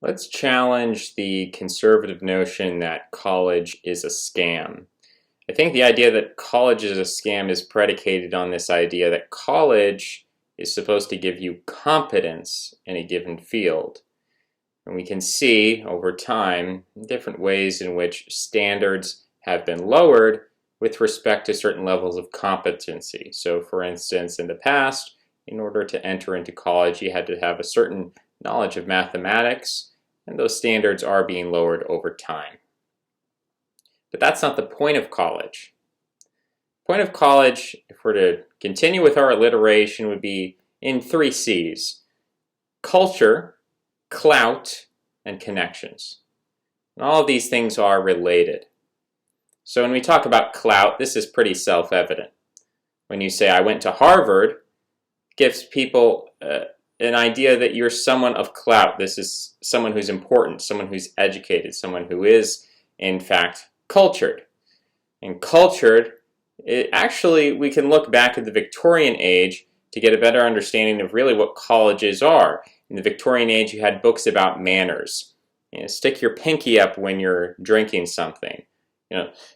Let's challenge the conservative notion that college is a scam. I think the idea that college is a scam is predicated on this idea that college is supposed to give you competence in a given field. And we can see over time different ways in which standards have been lowered with respect to certain levels of competency. So for instance, in the past, in order to enter into college, you had to have a certain knowledge of mathematics, and those standards are being lowered over time. But that's not the point of college. The point of college, if we're to continue with our alliteration, would be in 3 C's: culture, clout, and connections. And all of these things are related. So when we talk about clout, this is pretty self-evident. When you say, I went to Harvard, it gives people an idea that you're someone of clout. This is someone who's important, someone who's educated, someone who is, in fact, cultured. And cultured, actually, we can look back at the Victorian age to get a better understanding of really what colleges are. In the Victorian age, you had books about manners. Stick your pinky up when you're drinking something.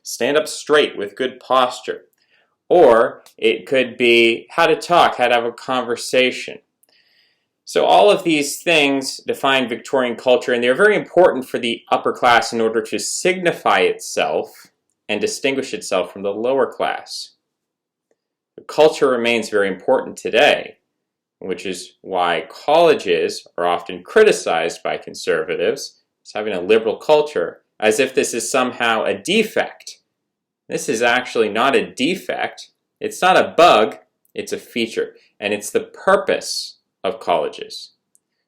Stand up straight with good posture. Or it could be how to talk, how to have a conversation. So all of these things define Victorian culture, and they're very important for the upper class in order to signify itself and distinguish itself from the lower class. The culture remains very important today, which is why colleges are often criticized by conservatives as having a liberal culture, as if this is somehow a defect. This is actually not a defect. It's not a bug, it's a feature, and it's the purpose of colleges.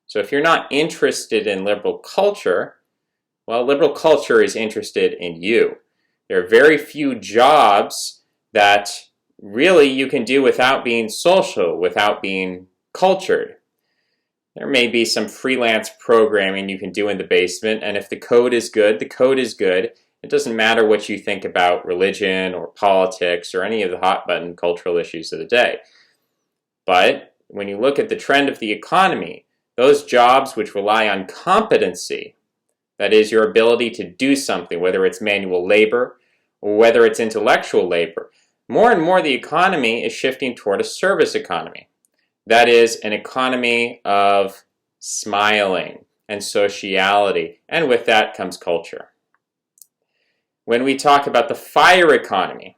So if you're not interested in liberal culture, well, liberal culture is interested in you. There are very few jobs that really you can do without being social, without being cultured. There may be some freelance programming you can do in the basement, and if the code is good, the code is good. It doesn't matter what you think about religion or politics or any of the hot-button cultural issues of the day. But when you look at the trend of the economy, those jobs which rely on competency, that is your ability to do something, whether it's manual labor or whether it's intellectual labor, more and more the economy is shifting toward a service economy. That is an economy of smiling and sociality, and with that comes culture. When we talk about the FIRE economy,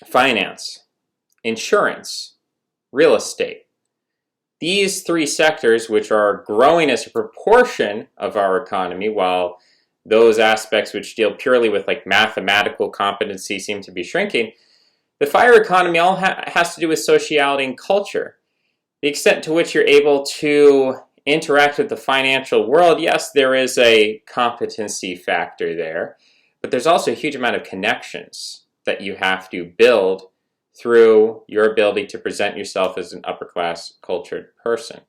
finance, insurance, real estate, these 3 sectors, which are growing as a proportion of our economy, while those aspects which deal purely with mathematical competency seem to be shrinking, the FIRE economy all has to do with sociality and culture. The extent to which you're able to interact with the financial world, yes, there is a competency factor there, but there's also a huge amount of connections that you have to build through your ability to present yourself as an upper-class cultured person.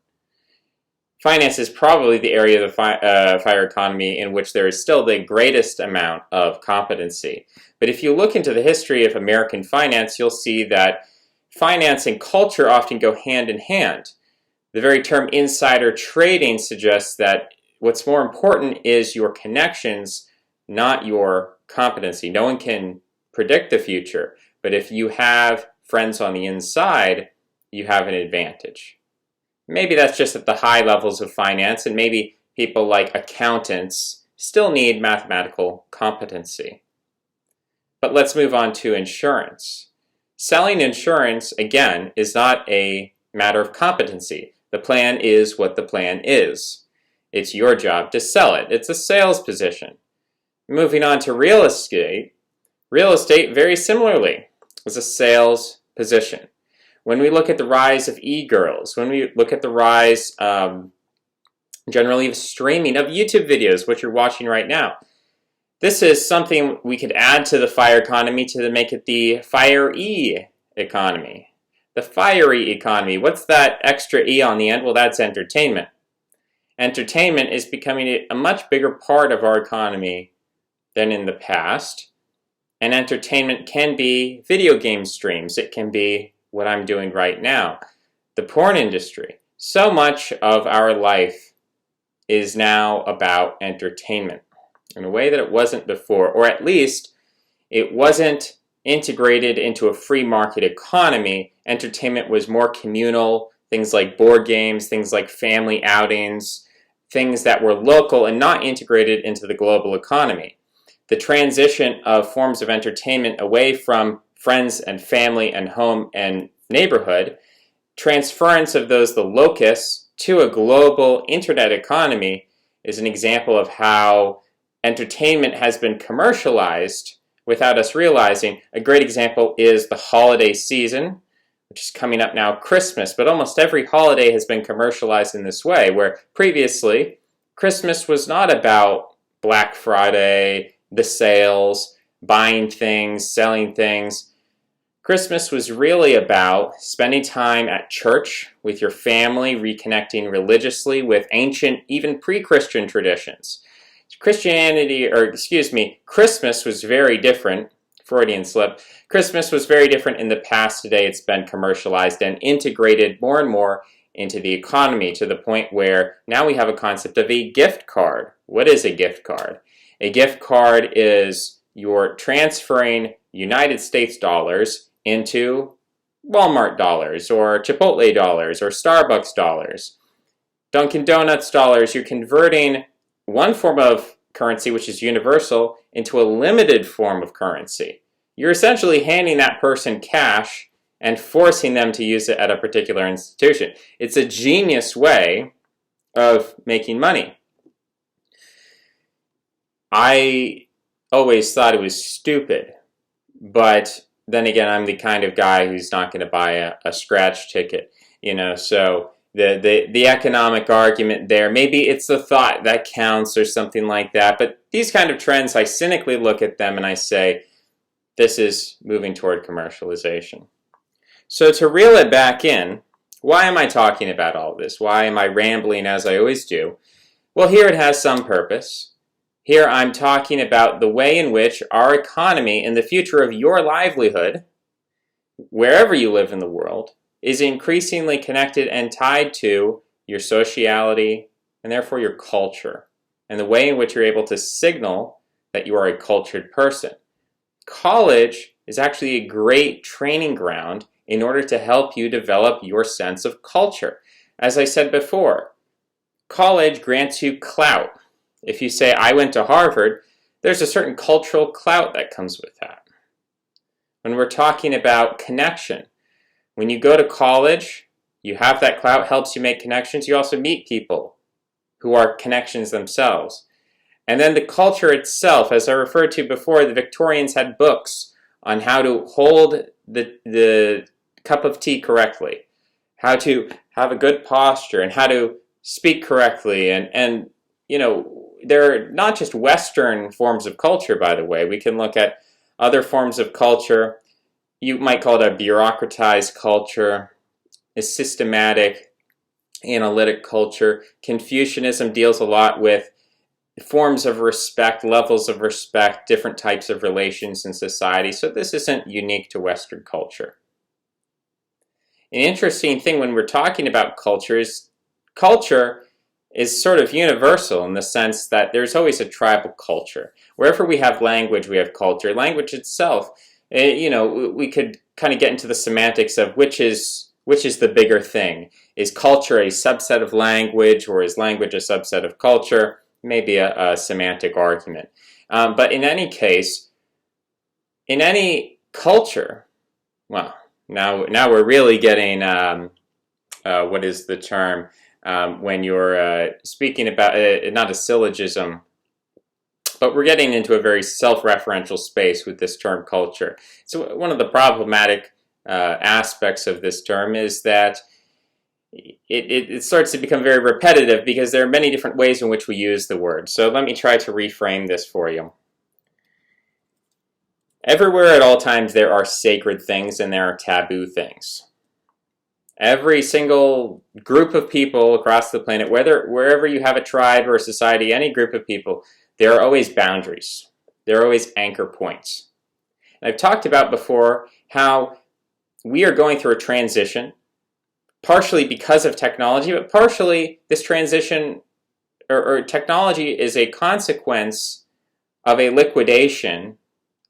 Finance is probably the area of the FIRE economy in which there is still the greatest amount of competency. But if you look into the history of American finance, you'll see that finance and culture often go hand in hand. The very term insider trading suggests that what's more important is your connections, not your competency. No one can predict the future, but if you have friends on the inside, you have an advantage. Maybe that's just at the high levels of finance, and maybe people like accountants still need mathematical competency. But let's move on to insurance. Selling insurance, again, is not a matter of competency. The plan is what the plan is. It's your job to sell it. It's a sales position. Moving on to real estate very similarly is a sales position. When we look at the rise of e-girls, when we look at the rise generally of streaming of YouTube videos, which you're watching right now, this is something we could add to the FIRE economy to make it the FIRE-E economy. The FIRE-E economy, what's that extra E on the end? Well, that's entertainment. Entertainment is becoming a much bigger part of our economy than in the past. And entertainment can be video game streams. It can be what I'm doing right now. The porn industry. So much of our life is now about entertainment in a way that it wasn't before, or at least it wasn't integrated into a free market economy. Entertainment was more communal, things like board games, things like family outings, things that were local and not integrated into the global economy. The transition of forms of entertainment away from friends and family and home and neighborhood, transference of those, the locus, to a global internet economy is an example of how entertainment has been commercialized without us realizing. A great example is the holiday season, which is coming up now, Christmas, but almost every holiday has been commercialized in this way, where previously Christmas was not about Black Friday, the sales, buying things, selling things. Christmas was really about spending time at church with your family, reconnecting religiously with ancient, even pre-Christian traditions. Christmas was very different, Freudian slip. Christmas was very different in the past. Today it's been commercialized and integrated more and more into the economy, to the point where now we have a concept of a gift card. What is a gift card? A gift card is you're transferring United States dollars into Walmart dollars, or Chipotle dollars, or Starbucks dollars, Dunkin' Donuts dollars. You're converting one form of currency, which is universal, into a limited form of currency. You're essentially handing that person cash and forcing them to use it at a particular institution. It's a genius way of making money. I always thought it was stupid, but then again, I'm the kind of guy who's not going to buy a scratch ticket, so the economic argument there, maybe it's the thought that counts or something like that, but these kind of trends, I cynically look at them and I say, this is moving toward commercialization. So to reel it back in, why am I talking about all this? Why am I rambling as I always do? Well, here it has some purpose. Here I'm talking about the way in which our economy and the future of your livelihood, wherever you live in the world, is increasingly connected and tied to your sociality and therefore your culture, and the way in which you're able to signal that you are a cultured person. College is actually a great training ground in order to help you develop your sense of culture. As I said before, college grants you clout. If you say, I went to Harvard, there's a certain cultural clout that comes with that. When we're talking about connection, when you go to college, you have that clout, helps you make connections. You also meet people who are connections themselves. And then the culture itself, as I referred to before, the Victorians had books on how to hold the cup of tea correctly, how to have a good posture, and how to speak correctly. And there are not just Western forms of culture, by the way. We can look at other forms of culture. You might call it a bureaucratized culture, a systematic, analytic culture. Confucianism deals a lot with forms of respect, levels of respect, different types of relations in society. So this isn't unique to Western culture. An interesting thing when we're talking about culture is sort of universal in the sense that there's always a tribal culture. Wherever we have language, we have culture. Language itself, we could kind of get into the semantics of which is the bigger thing. Is culture a subset of language, or is language a subset of culture? Maybe a semantic argument. But in any case, in any culture, well, now we're really getting, what is the term? When you're speaking about, not a syllogism, but we're getting into a very self-referential space with this term culture. So one of the problematic aspects of this term is that it starts to become very repetitive because there are many different ways in which we use the word. So let me try to reframe this for you. Everywhere at all times there are sacred things and there are taboo things. Every single group of people across the planet, wherever you have a tribe or a society, any group of people, there are always boundaries. There are always anchor points. And I've talked about before how we are going through a transition, partially because of technology, but partially this transition or technology is a consequence of a liquidation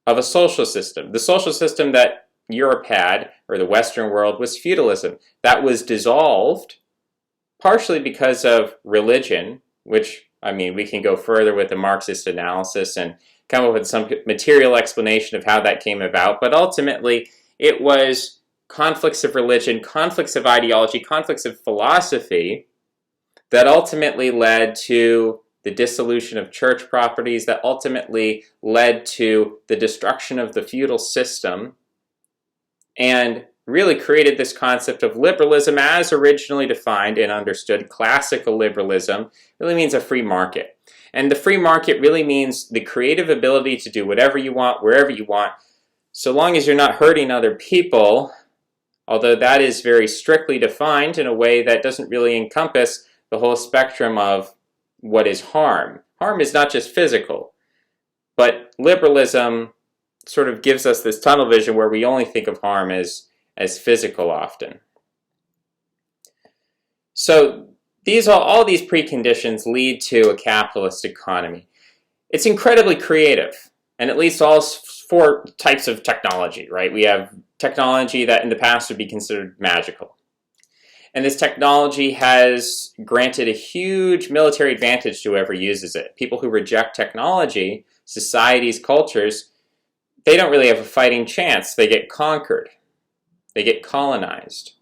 of a social system. The social system that Europe had, or the Western world, was feudalism. That was dissolved partially because of religion, which, I mean, we can go further with the Marxist analysis and come up with some material explanation of how that came about, but ultimately it was conflicts of religion, conflicts of ideology, conflicts of philosophy that ultimately led to the dissolution of church properties, that ultimately led to the destruction of the feudal system, and really created this concept of liberalism as originally defined and understood. Classical liberalism really means a free market. And the free market really means the creative ability to do whatever you want, wherever you want, so long as you're not hurting other people, although that is very strictly defined in a way that doesn't really encompass the whole spectrum of what is harm. Harm is not just physical, but liberalism sort of gives us this tunnel vision where we only think of harm as physical often. So all these preconditions lead to a capitalist economy. It's incredibly creative, and it leads to all four types of technology, right? We have technology that in the past would be considered magical. And this technology has granted a huge military advantage to whoever uses it. People who reject technology, societies, cultures, they don't really have a fighting chance. They get conquered. They get colonized.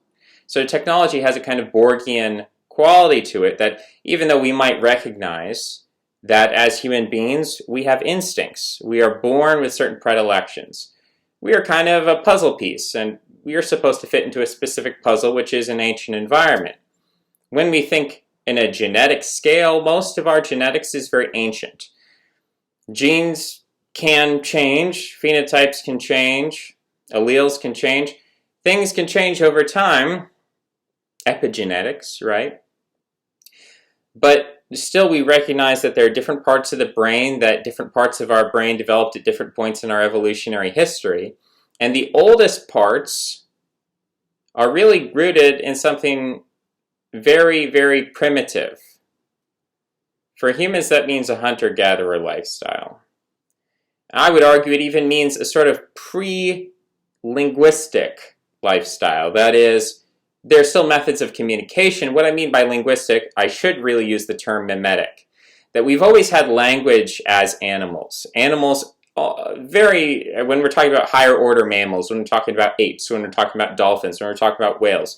So technology has a kind of Borgian quality to it that even though we might recognize that as human beings, we have instincts. We are born with certain predilections. We are kind of a puzzle piece, and we are supposed to fit into a specific puzzle, which is an ancient environment. When we think in a genetic scale, most of our genetics is very ancient. Genes can change, phenotypes can change, alleles can change. Things can change over time, epigenetics, right? But still we recognize that there are different parts of the brain, that different parts of our brain developed at different points in our evolutionary history. And the oldest parts are really rooted in something very, very primitive. For humans, that means a hunter-gatherer lifestyle. I would argue it even means a sort of pre-linguistic lifestyle. That is, there are still methods of communication. What I mean by linguistic, I should really use the term mimetic. That we've always had language as animals. Animals, when we're talking about higher order mammals, when we're talking about apes, when we're talking about dolphins, when we're talking about whales,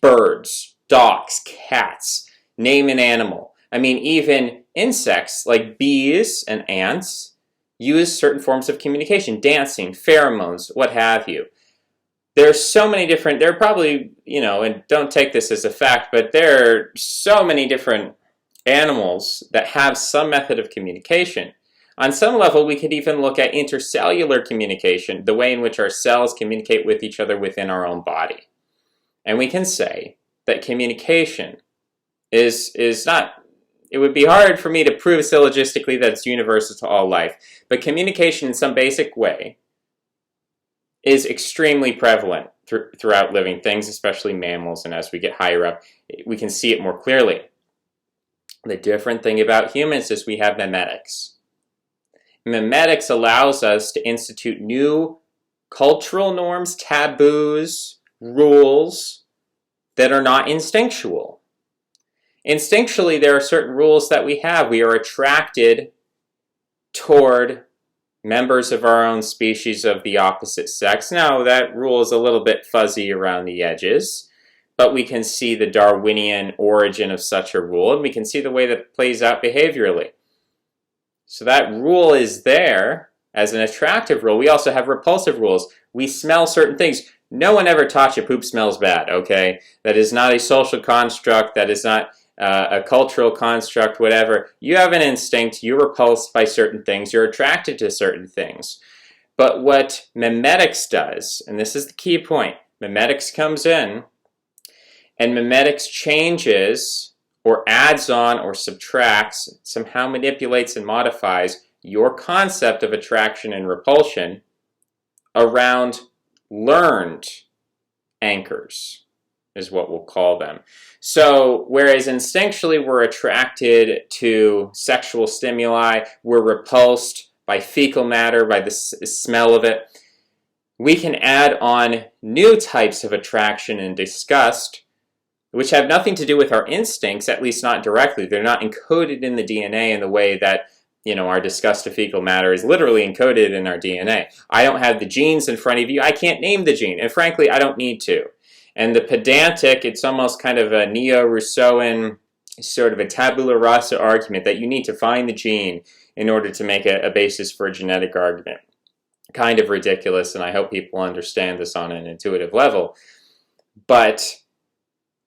birds, dogs, cats, name an animal. I mean, even insects like bees and ants use certain forms of communication, dancing, pheromones, what have you. There's so many different, there are probably, and don't take this as a fact, but there are so many different animals that have some method of communication. On some level, we could even look at intercellular communication, the way in which our cells communicate with each other within our own body. And we can say that communication is not, it would be hard for me to prove syllogistically that it's universal to all life, but communication in some basic way is extremely prevalent throughout living things, especially mammals, and as we get higher up, we can see it more clearly. The different thing about humans is we have mimetics. Mimetics allows us to institute new cultural norms, taboos, rules that are not instinctual. Instinctually, there are certain rules that we have. We are attracted toward members of our own species of the opposite sex. Now, that rule is a little bit fuzzy around the edges, but we can see the Darwinian origin of such a rule, and we can see the way that it plays out behaviorally. So that rule is there as an attractive rule. We also have repulsive rules. We smell certain things. No one ever taught you poop smells bad, okay? That is not a social construct. That is not a cultural construct, whatever. You have an instinct. You're repulsed by certain things. You're attracted to certain things. But what mimetics does, and this is the key point, mimetics comes in, and mimetics changes or adds on or subtracts, somehow manipulates and modifies your concept of attraction and repulsion around learned anchors. is what we'll call them. So whereas instinctually we're attracted to sexual stimuli, we're repulsed by fecal matter, by the smell of it, we can add on new types of attraction and disgust, which have nothing to do with our instincts, at least not directly. They're not encoded in the DNA in the way that, our disgust of fecal matter is literally encoded in our DNA. I don't have the genes in front of you. I can't name the gene, and frankly, I don't need to. And the pedantic, it's almost kind of a neo-Rousseauian sort of a tabula rasa argument that you need to find the gene in order to make a basis for a genetic argument. Kind of ridiculous, and I hope people understand this on an intuitive level. But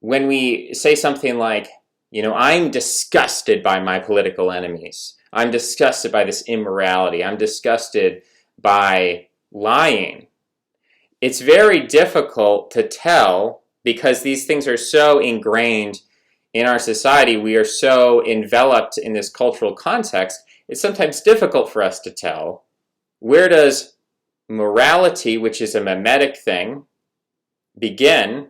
when we say something like, I'm disgusted by my political enemies. I'm disgusted by this immorality. I'm disgusted by lying. It's very difficult to tell because these things are so ingrained in our society. We are so enveloped in this cultural context. It's sometimes difficult for us to tell, where does morality, which is a mimetic thing, begin,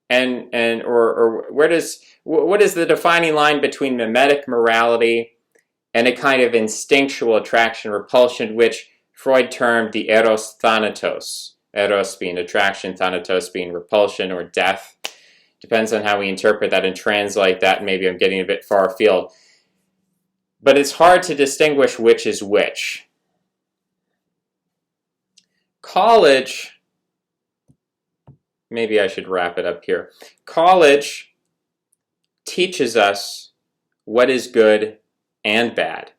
or what is the defining line between mimetic morality and a kind of instinctual attraction, repulsion, which Freud termed the eros thanatos. Eros being attraction, thanatos being repulsion or death. Depends on how we interpret that and translate that. Maybe I'm getting a bit far afield. But it's hard to distinguish which is which. College, maybe I should wrap it up here. College teaches us what is good and bad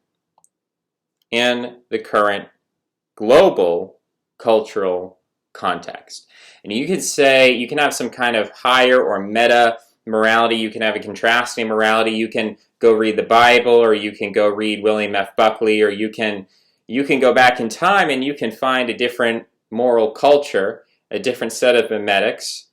in the current global cultural context. And you could say, you can have some kind of higher or meta morality, you can have a contrasting morality, you can go read the Bible, or you can go read William F. Buckley, or you can go back in time and you can find a different moral culture, a different set of mimetics,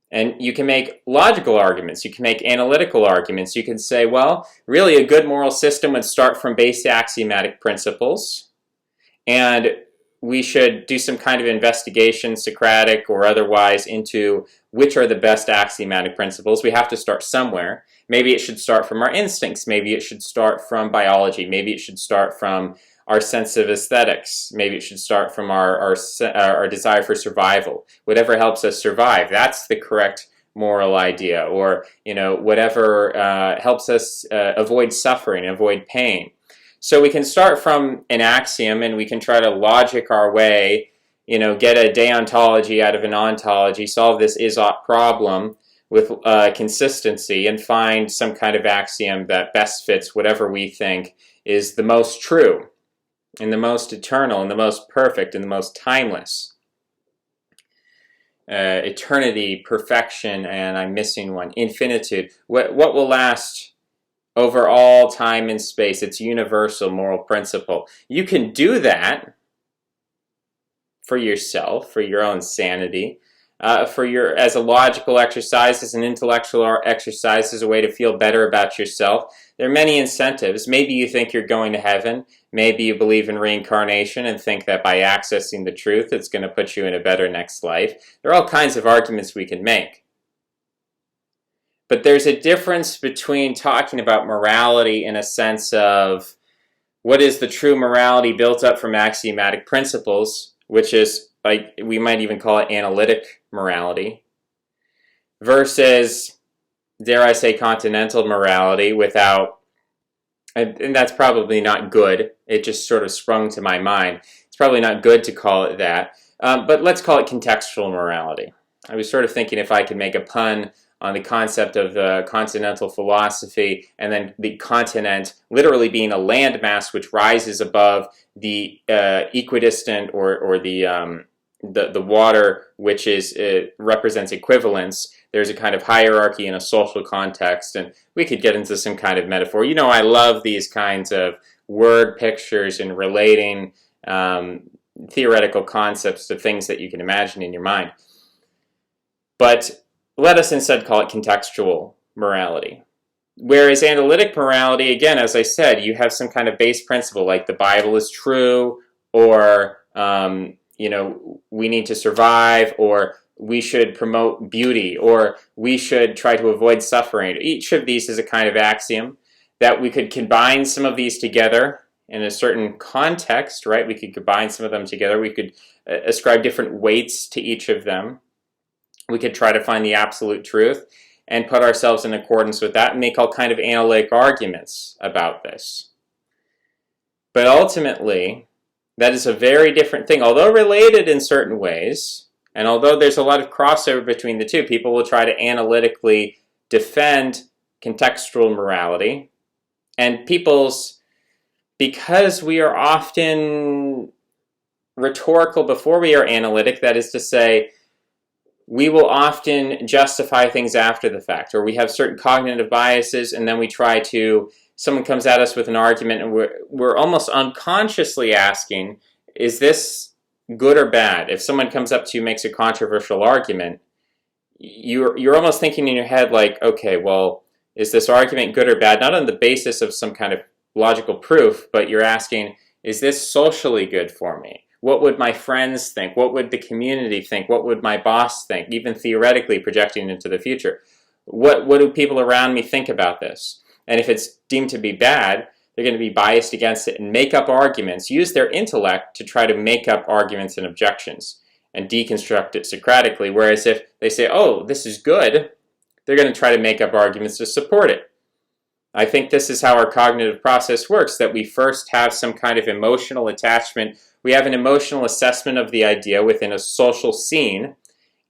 and you can make logical arguments, you can make analytical arguments. You can say, well, really a good moral system would start from basic axiomatic principles, and we should do some kind of investigation, Socratic or otherwise, into which are the best axiomatic principles. We have to start somewhere. Maybe it should start from our instincts, maybe it should start from biology, maybe it should start from our sense of aesthetics. Maybe it should start from our desire for survival. Whatever helps us survive, that's the correct moral idea. Or, whatever helps us avoid suffering, avoid pain. So we can start from an axiom and we can try to logic our way, get a deontology out of an ontology, solve this is-ought problem with consistency, and find some kind of axiom that best fits whatever we think is the most true, and the most eternal, and the most perfect, and the most timeless. Eternity, perfection, and I'm missing one, infinitude. What will last over all time and space? It's universal moral principle. You can do that for yourself, for your own sanity, as a logical exercise, as an intellectual exercise, as a way to feel better about yourself. There are many incentives. Maybe you think you're going to heaven. Maybe you believe in reincarnation and think that by accessing the truth, it's going to put you in a better next life. There are all kinds of arguments we can make. But there's a difference between talking about morality in a sense of what is the true morality built up from axiomatic principles, which is, like, we might even call it analytic morality, versus, dare I say, continental morality without, and that's probably not good. It just sort of sprung to my mind. It's probably not good to call it that, but let's call it contextual morality. I was sort of thinking if I could make a pun on the concept of continental philosophy, and then the continent literally being a landmass which rises above the equidistant or the water, which is represents equivalence. There's a kind of hierarchy in a social context, and we could get into some kind of metaphor. I love these kinds of word pictures and relating theoretical concepts to things that you can imagine in your mind. But let us instead call it contextual morality. Whereas analytic morality, again, as I said, you have some kind of base principle, like the Bible is true, or we need to survive, or we should promote beauty, or we should try to avoid suffering. Each of these is a kind of axiom that we could combine some of these together in a certain context, right? We could combine some of them together. We could ascribe different weights to each of them. We could try to find the absolute truth and put ourselves in accordance with that and make all kind of analytic arguments about this. But ultimately, that is a very different thing. Although related in certain ways, and although there's a lot of crossover between the two, people will try to analytically defend contextual morality. And because we are often rhetorical before we are analytic, that is to say, we will often justify things after the fact, or we have certain cognitive biases, and then someone comes at us with an argument, and we're almost unconsciously asking, is this good or bad? If someone comes up to you and makes a controversial argument, you're almost thinking in your head like, okay, well, is this argument good or bad? Not on the basis of some kind of logical proof, but you're asking, is this socially good for me? What would my friends think? What would the community think? What would my boss think? Even theoretically projecting into the future. What do people around me think about this? And if it's deemed to be bad, they're going to be biased against it and make up arguments, use their intellect to try to make up arguments and objections and deconstruct it Socratically. Whereas if they say, oh, this is good, they're going to try to make up arguments to support it. I think this is how our cognitive process works, that we first have some kind of emotional attachment. We have an emotional assessment of the idea within a social scene,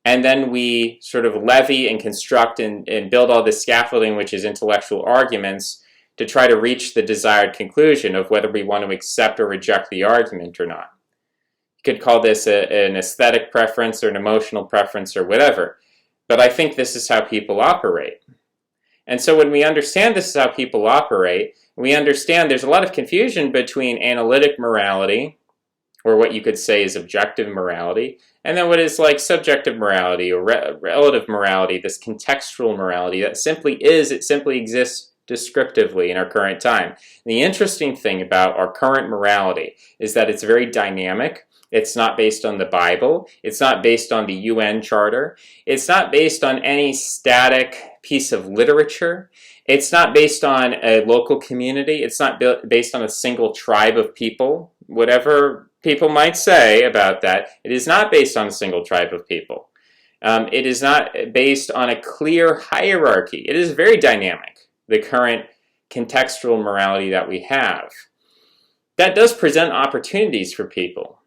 and then we sort of levy and construct and build all this scaffolding, which is intellectual arguments, to try to reach the desired conclusion of whether we want to accept or reject the argument or not. You could call this an aesthetic preference or an emotional preference or whatever, but I think this is how people operate. And so when we understand this is how people operate, we understand there's a lot of confusion between analytic morality, or what you could say is objective morality, and then what is like subjective morality or relative morality, this contextual morality that simply exists descriptively in our current time. And the interesting thing about our current morality is that it's very dynamic. It's not based on the Bible. It's not based on the UN Charter. It's not based on any static piece of literature. It's not based on a local community. It's not based on a single tribe of people. Whatever people might say about that, it is not based on a single tribe of people. It is not based on a clear hierarchy. It is very dynamic, the current contextual morality that we have. That does present opportunities for people.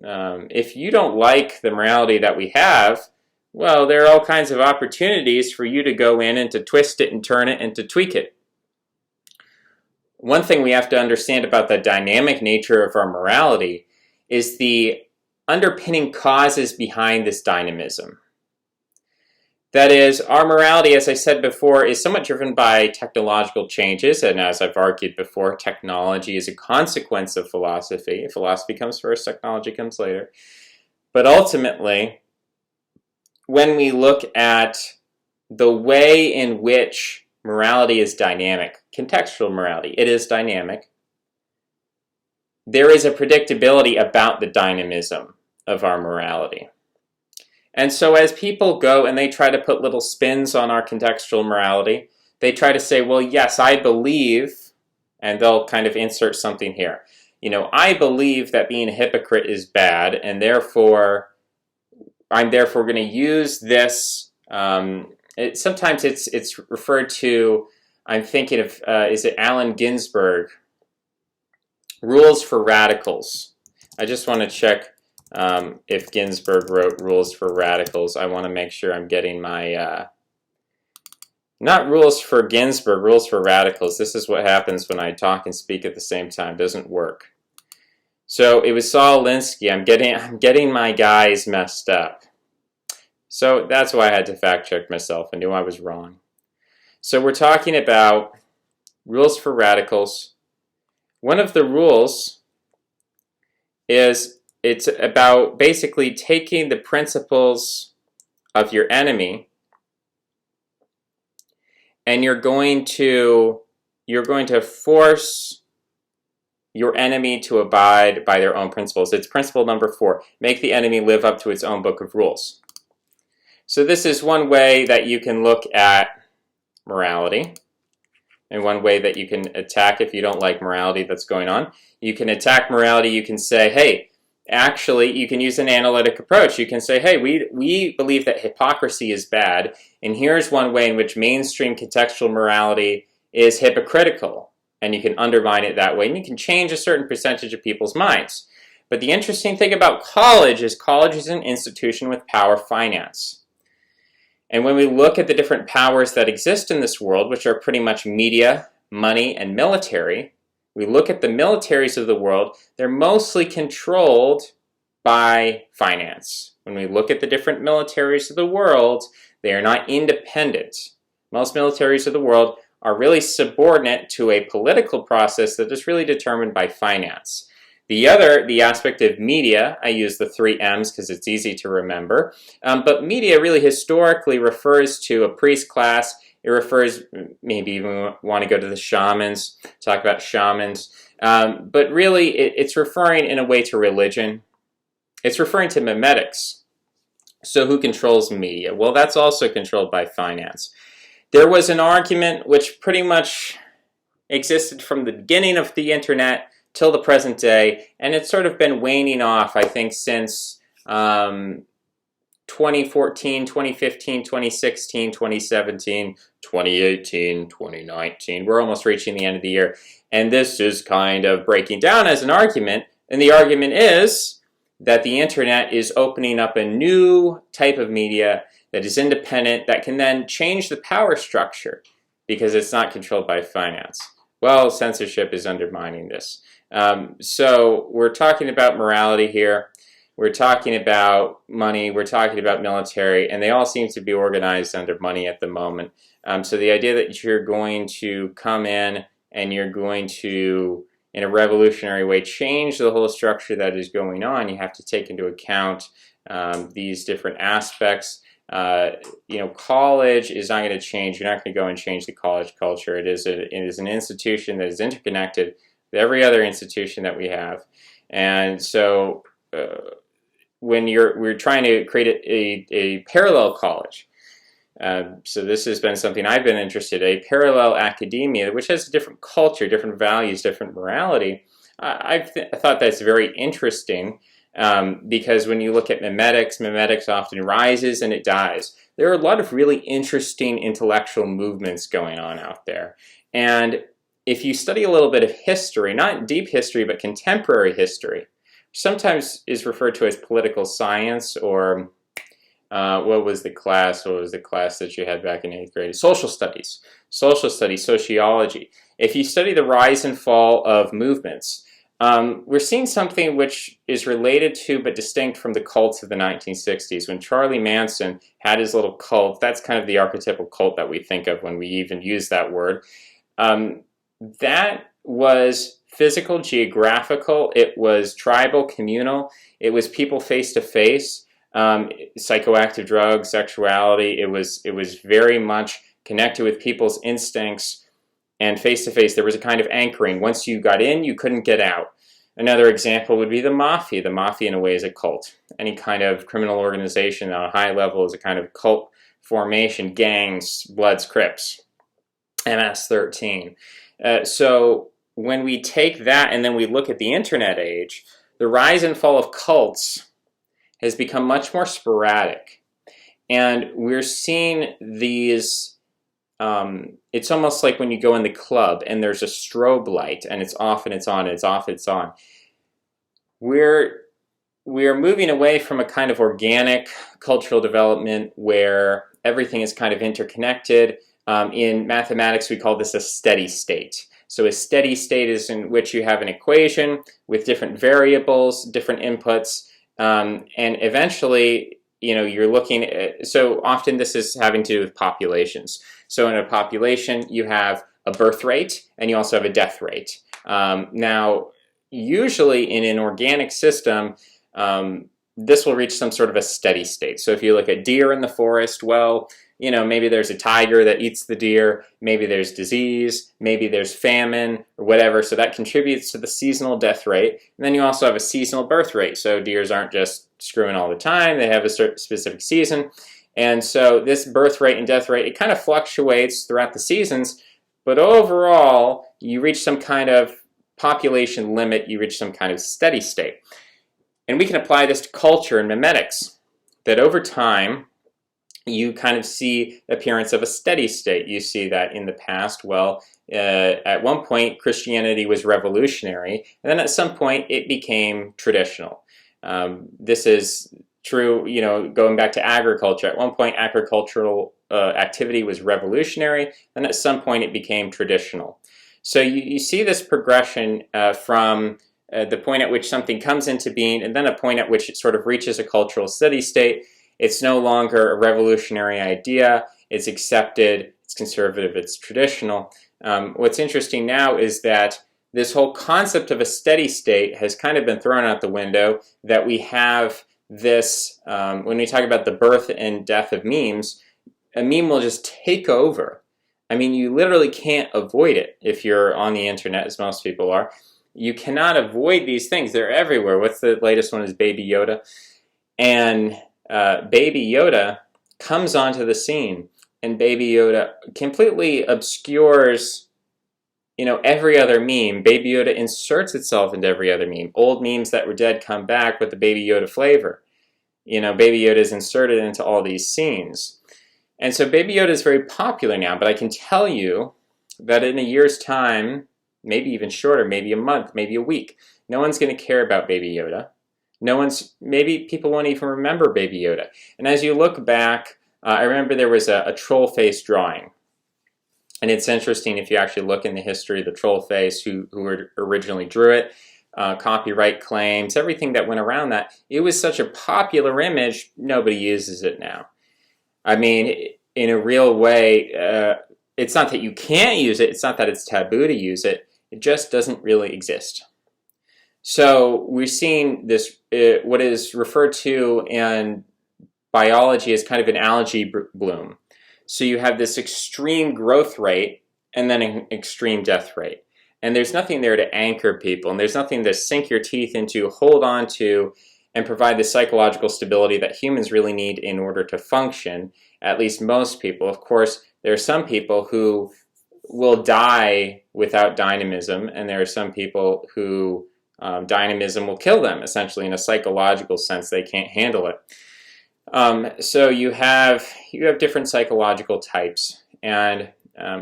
If you don't like the morality that we have, well, there are all kinds of opportunities for you to go in and to twist it and turn it and to tweak it. One thing we have to understand about the dynamic nature of our morality is the underpinning causes behind this dynamism. That is, our morality, as I said before, is somewhat driven by technological changes, and as I've argued before, technology is a consequence of philosophy. Philosophy comes first, technology comes later. But ultimately, when we look at the way in which morality is dynamic, contextual morality, it is dynamic, there is a predictability about the dynamism of our morality. And so as people go and they try to put little spins on our contextual morality, they try to say, well, yes, I believe, and they'll kind of insert something here. I believe that being a hypocrite is bad, and therefore, I'm going to use this. Sometimes it's referred to, I'm thinking of, is it Allen Ginsberg? Rules for Radicals. I just want to check if Ginsberg wrote Rules for Radicals. I want to make sure I'm getting my, not Rules for Ginsberg, Rules for Radicals. This is what happens when I talk and speak at the same time. It doesn't work. So it was Saul Alinsky. I'm getting my guys messed up. So that's why I had to fact check myself. I knew I was wrong. So we're talking about Rules for Radicals. One of the rules is it's about basically taking the principles of your enemy and you're going to force your enemy to abide by their own principles. It's principle number 4. Make the enemy live up to its own book of rules. So this is one way that you can look at morality, and one way that you can attack if you don't like morality that's going on. You can attack morality. You can say, hey, actually, you can use an analytic approach. You can say, hey, we believe that hypocrisy is bad, and here's one way in which mainstream contextual morality is hypocritical, and you can undermine it that way, and you can change a certain percentage of people's minds. But the interesting thing about college is an institution with power finance. And when we look at the different powers that exist in this world, which are pretty much media, money, and military, we look at the militaries of the world, they're mostly controlled by finance. When we look at the different militaries of the world, they are not independent. Most militaries of the world are really subordinate to a political process that is really determined by finance. The aspect of media, I use the 3 M's because it's easy to remember, but media really historically refers to a priest class. It refers, maybe even want to go to the shamans, talk about shamans, but really it's referring in a way to religion. It's referring to memetics. So who controls media? Well, that's also controlled by finance. There was an argument which pretty much existed from the beginning of the internet till the present day, and it's sort of been waning off, I think, since 2014, 2015, 2016, 2017, 2018, 2019. We're almost reaching the end of the year, and this is kind of breaking down as an argument, and the argument is that the internet is opening up a new type of media that is independent, that can then change the power structure because it's not controlled by finance. Well, censorship is undermining this. So we're talking about morality here, we're talking about money, we're talking about military, and they all seem to be organized under money at the moment. So the idea that you're going to come in and you're going to, in a revolutionary way, change the whole structure that is going on, you have to take into account these different aspects. College is not going to change. You're not going to go and change the college culture. It is an institution that is interconnected with every other institution that we have. And so when we're trying to create a parallel college, so this has been something I've been interested in, a parallel academia, which has a different culture, different values, different morality. I thought that's very interesting. Because when you look at memetics often rises and it dies. There are a lot of really interesting intellectual movements going on out there. And if you study a little bit of history, not deep history, but contemporary history, sometimes is referred to as political science, or what was the class that you had back in 8th grade? Social studies, sociology. If you study the rise and fall of movements, we're seeing something which is related to but distinct from the cults of the 1960s. When Charlie Manson had his little cult, that's kind of the archetypal cult that we think of when we even use that word. That was physical, geographical, it was tribal, communal, it was people face to face, psychoactive drugs, sexuality, it was very much connected with people's instincts. And face-to-face, there was a kind of anchoring. Once you got in, you couldn't get out. Another example would be the mafia. The mafia, in a way, is a cult. Any kind of criminal organization on a high level is a kind of cult formation. Gangs, Bloods, Crips, MS-13. So when we take that and then we look at the internet age, the rise and fall of cults has become much more sporadic. And we're seeing these... it's almost like when you go in the club and there's a strobe light and it's off and it's on, and it's off, it's on. We're moving away from a kind of organic cultural development where everything is kind of interconnected. In mathematics, we call this a steady state. So a steady state is in which you have an equation with different variables, different inputs, and eventually, you're looking at, so often this is having to do with populations. So in a population, you have a birth rate and you also have a death rate. Now, usually in an organic system, this will reach some sort of a steady state. So if you look at deer in the forest, well, maybe there's a tiger that eats the deer, maybe there's disease, maybe there's famine, or whatever, so that contributes to the seasonal death rate. And then you also have a seasonal birth rate, so deers aren't just screwing all the time, they have a certain specific season. And so this birth rate and death rate, it kind of fluctuates throughout the seasons, but overall, you reach some kind of population limit, you reach some kind of steady state. And we can apply this to culture and memetics, that over time, you kind of see the appearance of a steady state. You see that in the past, well, at one point, Christianity was revolutionary, and then at some point, it became traditional. This is true, going back to agriculture. At one point, agricultural activity was revolutionary, and at some point, it became traditional. So you see this progression from the point at which something comes into being, and then a point at which it sort of reaches a cultural steady state. It's no longer a revolutionary idea. It's accepted. It's conservative. It's traditional. What's interesting now is that this whole concept of a steady state has kind of been thrown out the window, that we have this, when we talk about the birth and death of memes, a meme will just take over. I mean, you literally can't avoid it if you're on the internet, as most people are. You cannot avoid these things. They're everywhere. What's the latest one is Baby Yoda. And Baby Yoda comes onto the scene, and Baby Yoda completely obscures, every other meme. Baby Yoda inserts itself into every other meme. Old memes that were dead come back with the Baby Yoda flavor. Baby Yoda is inserted into all these scenes. And so Baby Yoda is very popular now, but I can tell you that in a year's time, maybe even shorter, maybe a month, maybe a week, no one's going to care about Baby Yoda. Maybe people won't even remember Baby Yoda. And as you look back, I remember there was a troll face drawing. And it's interesting if you actually look in the history of the troll face, who originally drew it, copyright claims, everything that went around that. It was such a popular image, nobody uses it now. I mean, in a real way, it's not that you can't use it, it's not that it's taboo to use it, it just doesn't really exist. So we're seeing this, what is referred to in biology as kind of an algae bloom. So you have this extreme growth rate and then an extreme death rate. And there's nothing there to anchor people, and there's nothing to sink your teeth into, hold on to, and provide the psychological stability that humans really need in order to function, at least most people. Of course, there are some people who will die without dynamism, and there are some people who dynamism will kill them, essentially, in a psychological sense. They can't handle it. So you have different psychological types, and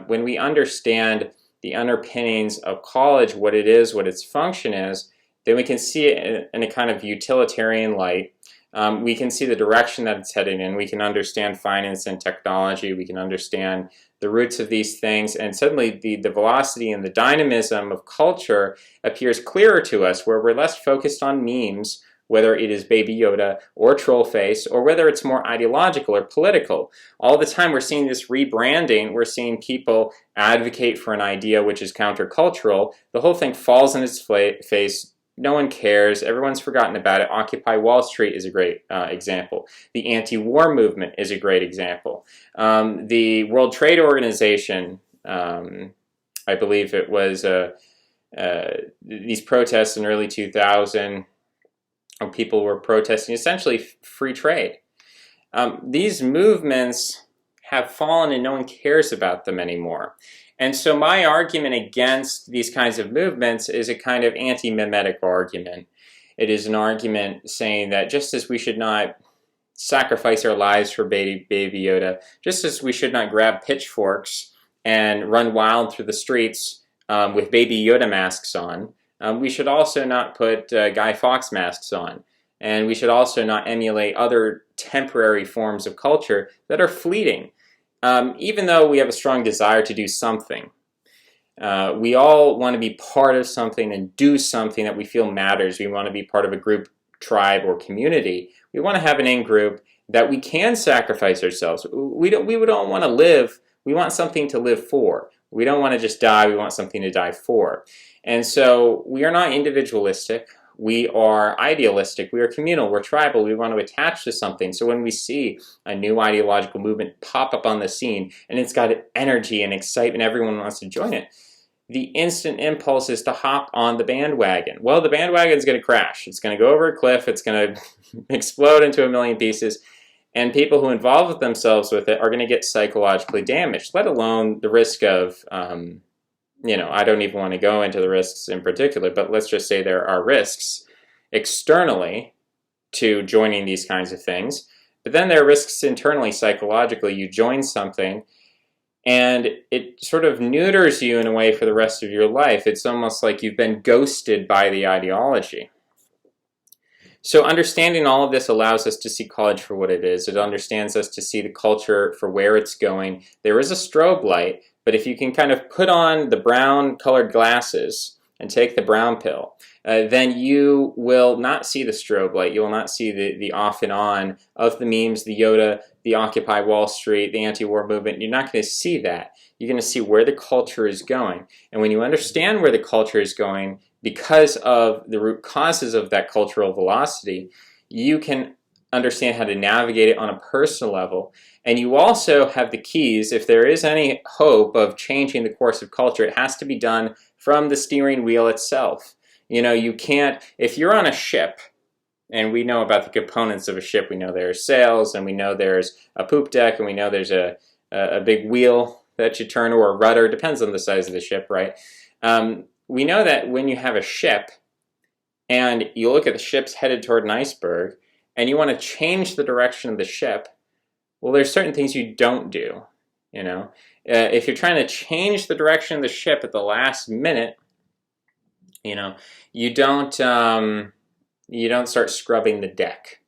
when we understand the underpinnings of college, what it is, what its function is, then we can see it in a kind of utilitarian light. We can see the direction that it's heading in. We can understand finance and technology. We can understand the roots of these things, and suddenly the velocity and the dynamism of culture appears clearer to us, where we're less focused on memes, whether it is Baby Yoda or Trollface, or whether it's more ideological or political. All the time we're seeing this rebranding, we're seeing people advocate for an idea which is countercultural. The whole thing falls in its face. No one cares. Everyone's forgotten about it. Occupy Wall Street is a great example. The anti-war movement is a great example. The World Trade Organization, I believe it was these protests in early 2000, where people were protesting essentially free trade. These movements have fallen and no one cares about them anymore. And so my argument against these kinds of movements is a kind of anti-mimetic argument. It is an argument saying that just as we should not sacrifice our lives for Baby Yoda, just as we should not grab pitchforks and run wild through the streets with Baby Yoda masks on, we should also not put Guy Fawkes masks on. And we should also not emulate other temporary forms of culture that are fleeting. Even though we have a strong desire to do something, we all want to be part of something and do something that we feel matters. We want to be part of a group, tribe, or community. We want to have an in-group that we can sacrifice ourselves. We don't want to live. We want something to live for. We don't want to just die. We want something to die for. And so we are not individualistic. We are idealistic, we are communal, we're tribal, we want to attach to something. So when we see a new ideological movement pop up on the scene, and it's got energy and excitement, everyone wants to join it, the instant impulse is to hop on the bandwagon. Well, the bandwagon's going to crash. It's going to go over a cliff, it's going to explode into a million pieces, And people who involve themselves with it are going to get psychologically damaged, let alone the risk of, I don't even want to go into the risks in particular, but let's just say there are risks externally to joining these kinds of things. But then there are risks internally, psychologically. You join something and it sort of neuters you in a way for the rest of your life. It's almost like you've been ghosted by the ideology. So understanding all of this allows us to see college for what it is. It understands us to see the culture for where it's going. There is a strobe light, but if you can kind of put on the brown colored glasses and take the brown pill, then you will not see the strobe light. You will not see the off and on of the memes, the Yoda, the Occupy Wall Street, the anti-war movement. You're not going to see that. You're going to see where the culture is going. And when you understand where the culture is going, because of the root causes of that cultural velocity, you can understand how to navigate it on a personal level. And you also have the keys. If there is any hope of changing the course of culture, it has to be done from the steering wheel itself. You can't, if you're on a ship, and we know about the components of a ship, we know there's sails, and we know there's a poop deck, and we know there's a big wheel that you turn, or a rudder, depends on the size of the ship, right? We know that when you have a ship and you look at the ship's headed toward an iceberg and you want to change the direction of the ship, well, there's certain things you don't do. If you're trying to change the direction of the ship at the last minute, you don't start scrubbing the deck,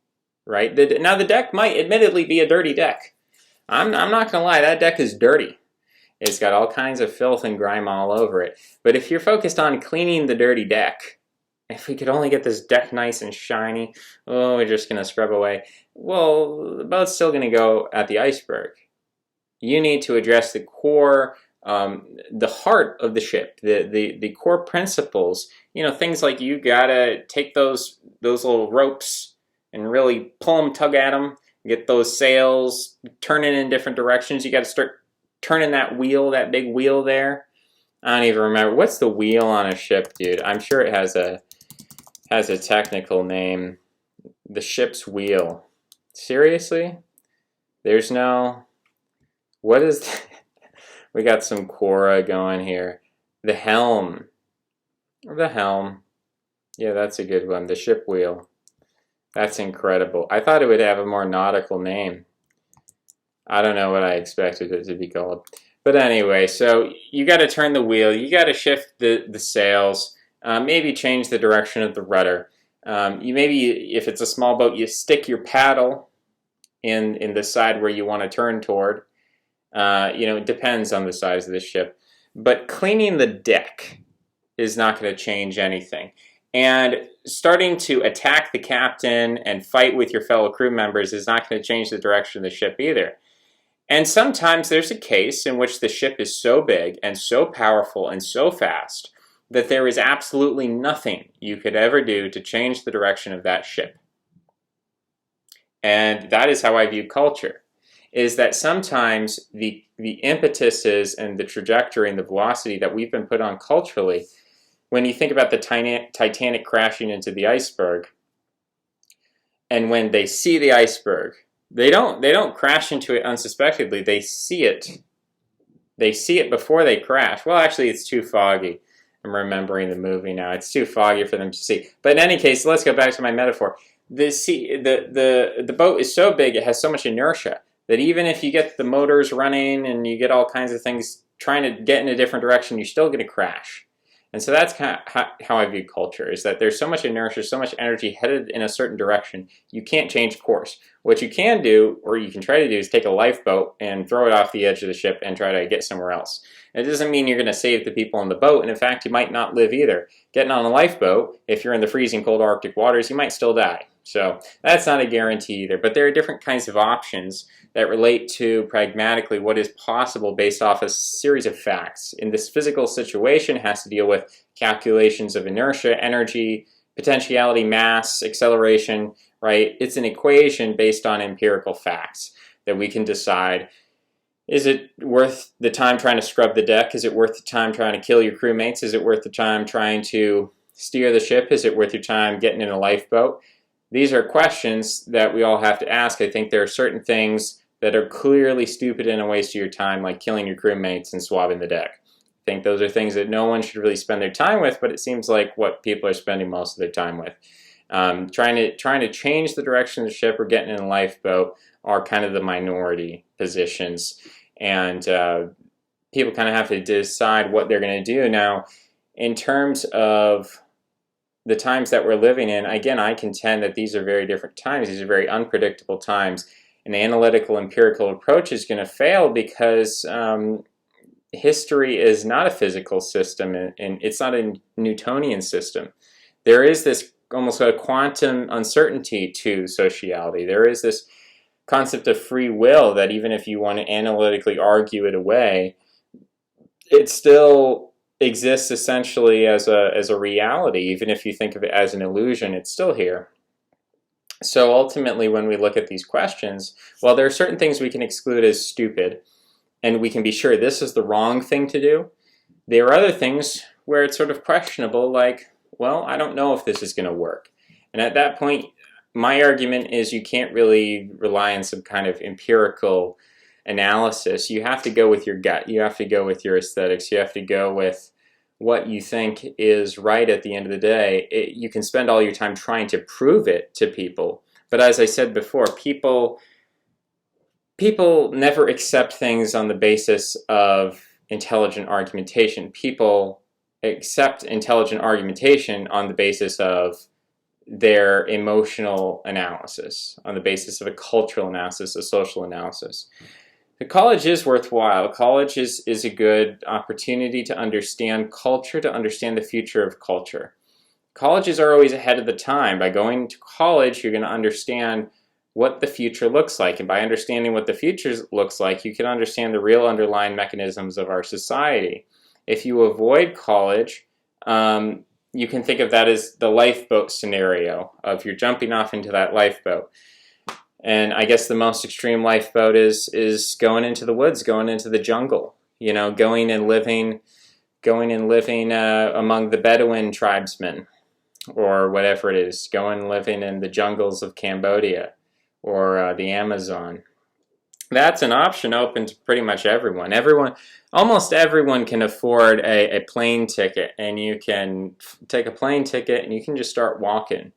right? Now the deck might admittedly be a dirty deck. I'm not gonna lie, that deck is dirty. It's got all kinds of filth and grime all over it. But if you're focused on cleaning the dirty deck, if we could only get this deck nice and shiny, we're just going to scrub away. Well, the boat's still going to go at the iceberg. You need to address the core, the heart of the ship, the core principles. Things like you got to take those little ropes and really pull them, tug at them, get those sails turning in different directions. You got to start turning that wheel, that big wheel there. I don't even remember. What's the wheel on a ship, dude? I'm sure it has a technical name. The ship's wheel. Seriously? There's no... What is... We got some Quora going here. The helm. The helm. Yeah, that's a good one. The ship wheel. That's incredible. I thought it would have a more nautical name. I don't know what I expected it to be called. But anyway, so you got to turn the wheel. You got to shift the sails. Maybe change the direction of the rudder. If it's a small boat, you stick your paddle in the side where you want to turn toward. It depends on the size of the ship. But cleaning the deck is not going to change anything. And starting to attack the captain and fight with your fellow crew members is not going to change the direction of the ship either. And sometimes there's a case in which the ship is so big and so powerful and so fast that there is absolutely nothing you could ever do to change the direction of that ship. And that is how I view culture, is that sometimes the impetuses and the trajectory and the velocity that we've been put on culturally, when you think about the Titanic crashing into the iceberg, and when they see the iceberg, they don't crash into it unsuspectedly. They see it. They see it before they crash. Well, actually, it's too foggy. I'm remembering the movie now. It's too foggy for them to see. But in any case, let's go back to my metaphor. The boat is so big, it has so much inertia, that even if you get the motors running and you get all kinds of things trying to get in a different direction, you're still going to crash. And so that's kind of how I view culture, is that there's so much inertia, so much energy headed in a certain direction, you can't change course. What you can do, or you can try to do, is take a lifeboat and throw it off the edge of the ship and try to get somewhere else. And it doesn't mean you're going to save the people on the boat, and in fact, you might not live either. Getting on a lifeboat, if you're in the freezing cold Arctic waters, you might still die. So that's not a guarantee either. But there are different kinds of options that relate to pragmatically what is possible based off a series of facts. In this physical situation, it has to deal with calculations of inertia, energy, potentiality, mass, acceleration, right? It's an equation based on empirical facts that we can decide, is it worth the time trying to scrub the deck? Is it worth the time trying to kill your crewmates? Is it worth the time trying to steer the ship? Is it worth your time getting in a lifeboat? these are questions that we all have to ask. I think there are certain things that are clearly stupid and a waste of your time, like killing your crewmates and swabbing the deck. I think those are things that no one should really spend their time with, but it seems like what people are spending most of their time with. Trying to change the direction of the ship or getting in a lifeboat are kind of the minority positions, and people kind of have to decide what they're going to do. Now, in terms of the times that we're living in, again, I contend that these are very different times. These are very unpredictable times. An analytical, empirical approach is going to fail because history is not a physical system, and it's not a Newtonian system. There is this almost a quantum uncertainty to sociality. There is this concept of free will that even if you want to analytically argue it away, it still exists essentially as a reality. Even if you think of it as an illusion, it's still here. So ultimately, when we look at these questions, while there are certain things we can exclude as stupid, and we can be sure this is the wrong thing to do, there are other things where it's sort of questionable, like, well, I don't know if this is going to work. And at that point, my argument is you can't really rely on some kind of empirical analysis. You have to go with your gut. You have to go with your aesthetics. You have to go with what you think is right at the end of the day. You can spend all your time trying to prove it to people. But as I said before, people never accept things on the basis of intelligent argumentation. People accept intelligent argumentation on the basis of their emotional analysis, on the basis of a cultural analysis, a social analysis. The college is worthwhile. College is a good opportunity to understand culture, to understand the future of culture. Colleges are always ahead of the time. By going to college, you're going to understand what the future looks like. And by understanding what the future looks like, you can understand the real underlying mechanisms of our society. If you avoid college, you can think of that as the lifeboat scenario of you're jumping off into that lifeboat. And I guess the most extreme lifeboat is going into the woods, going into the jungle, you know, going and living among the Bedouin tribesmen, or whatever it is, going and living in the jungles of Cambodia or the Amazon. That's an option open to pretty much everyone. Almost everyone can afford a plane ticket, and you can take a plane ticket and you can just start walking.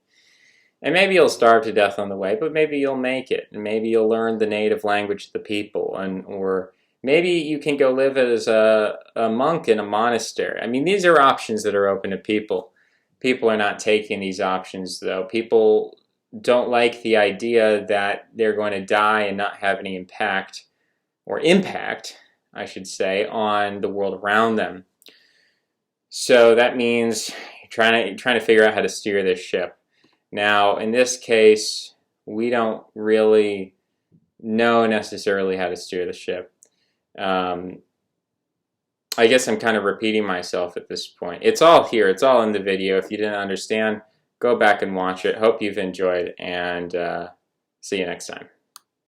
And maybe you'll starve to death on the way, but maybe you'll make it. And maybe you'll learn the native language of the people, or maybe you can go live as a monk in a monastery. I mean, these are options that are open to people. People are not taking these options, though. People don't like the idea that they're going to die and not have any impact, I should say, on the world around them. So that means you're trying to figure out how to steer this ship. Now, in this case, we don't really know necessarily how to steer the ship. I guess I'm kind of repeating myself at this point. It's all here. It's all in the video. If you didn't understand, go back and watch it. Hope you've enjoyed, and see you next time.